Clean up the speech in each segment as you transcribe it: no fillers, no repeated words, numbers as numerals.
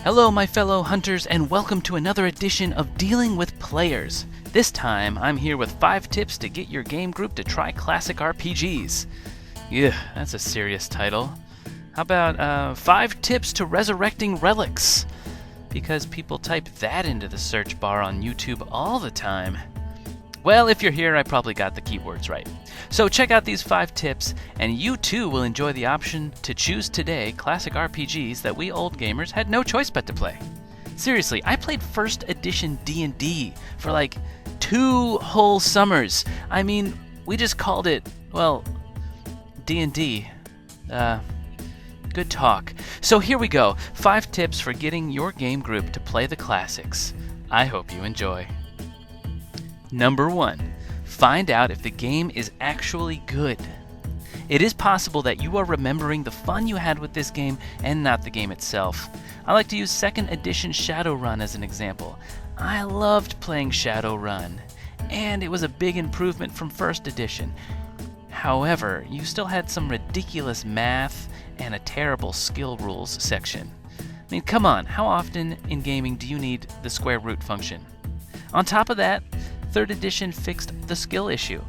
Hello, my fellow hunters, and welcome to another edition of Dealing with Players. This time, I'm here with 5 tips to get your game group to try classic RPGs. Yeah, that's a serious title. How about 5 tips to resurrecting relics? Because people type that into the search bar on YouTube all the time. Well, if you're here, I probably got the keywords right. So check out these 5 tips, and you too will enjoy the option to choose today classic RPGs that we old gamers had no choice but to play. Seriously, I played 1st edition D&D for like 2 whole summers. I mean, we just called it, well, D&D. Good talk. So here we go. 5 tips for getting your game group to play the classics. I hope you enjoy. Number 1. Find out if the game is actually good. It is possible that you are remembering the fun you had with this game and not the game itself. I like to use 2nd edition Shadowrun as an example. I loved playing Shadowrun, and it was a big improvement from 1st edition. However, you still had some ridiculous math and a terrible skill rules section. I mean, come on, how often in gaming do you need the square root function? On top of that, 3rd edition fixed the skill issue.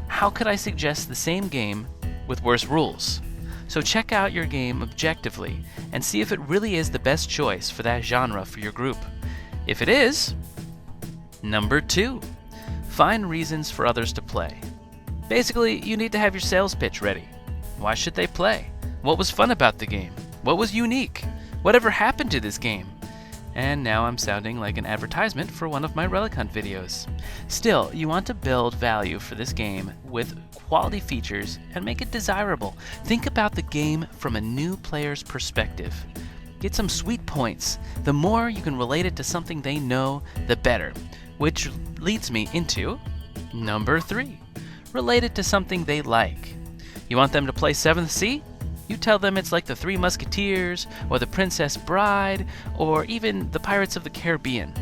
How could I suggest the same game with worse rules? So check out your game objectively and see if it really is the best choice for that genre for your group. If it is, number 2, find reasons for others to play. Basically, you need to have your sales pitch ready. Why should they play? What was fun about the game? What was unique? Whatever happened to this game? And now I'm sounding like an advertisement for one of my Relic Hunt videos. Still, you want to build value for this game with quality features and make it desirable. Think about the game from a new player's perspective. Get some sweet points. The more you can relate it to something they know, the better. Which leads me into number 3. Relate it to something they like. You want them to play 7th Sea? You tell them it's like the 3 Musketeers, or the Princess Bride, or even the Pirates of the Caribbean.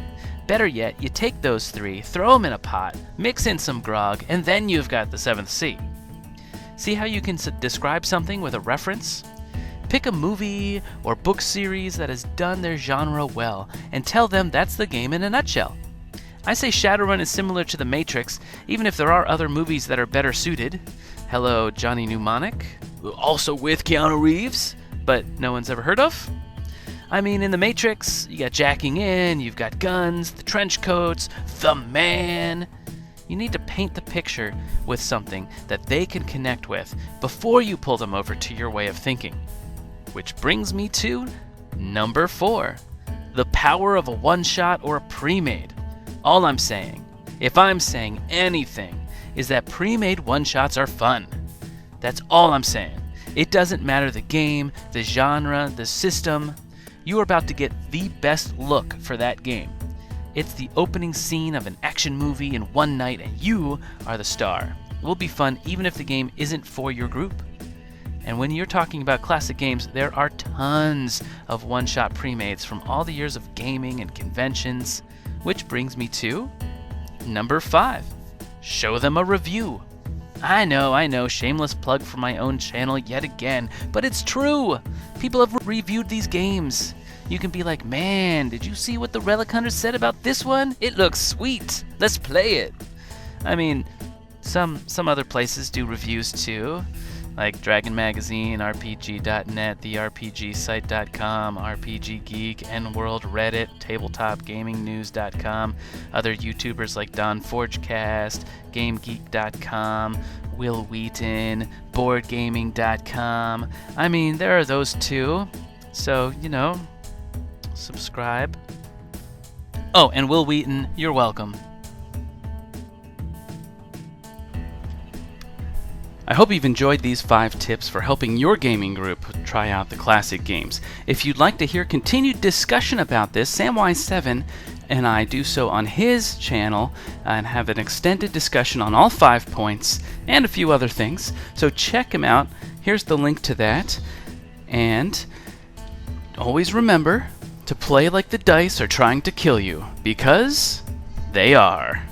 Better yet, you take those 3, throw them in a pot, mix in some grog, and then you've got the 7th Sea. See how you can describe something with a reference? Pick a movie or book series that has done their genre well, and tell them that's the game in a nutshell. I say Shadowrun is similar to The Matrix, even if there are other movies that are better suited. Hello, Johnny Mnemonic, also with Keanu Reeves, but no one's ever heard of? I mean, in The Matrix, you got jacking in, you've got guns, the trench coats, the man. You need to paint the picture with something that they can connect with before you pull them over to your way of thinking. Which brings me to number 4, the power of a one-shot or a pre-made. All I'm saying, if I'm saying anything, is that pre-made one-shots are fun. That's all I'm saying. It doesn't matter the game, the genre, the system. You are about to get the best look for that game. It's the opening scene of an action movie in one night, and you are the star. It will be fun even if the game isn't for your group. And when you're talking about classic games, there are tons of one-shot pre-mades from all the years of gaming and conventions. Which brings me to number 5. Show them a review. I know, shameless plug for my own channel yet again, but it's true. People have reviewed these games. You can be like, man, did you see what the Relic Hunter said about this one? It looks sweet. Let's play it. I mean, some other places do reviews too, like Dragon Magazine, RPG.net, therpgsite.com, RPG Geek, N-World, Reddit, TabletopGamingNews.com, other YouTubers like Don Forgecast, GameGeek.com, Will Wheaton, BoardGaming.com. I mean, there are those too. So, subscribe. Oh, and Will Wheaton, you're welcome. I hope you've enjoyed these 5 tips for helping your gaming group try out the classic games. If you'd like to hear continued discussion about this, Samewise 7 and I do so on his channel and have an extended discussion on all 5 points and a few other things. So check him out. Here's the link to that. And always remember to play like the dice are trying to kill you, because they are.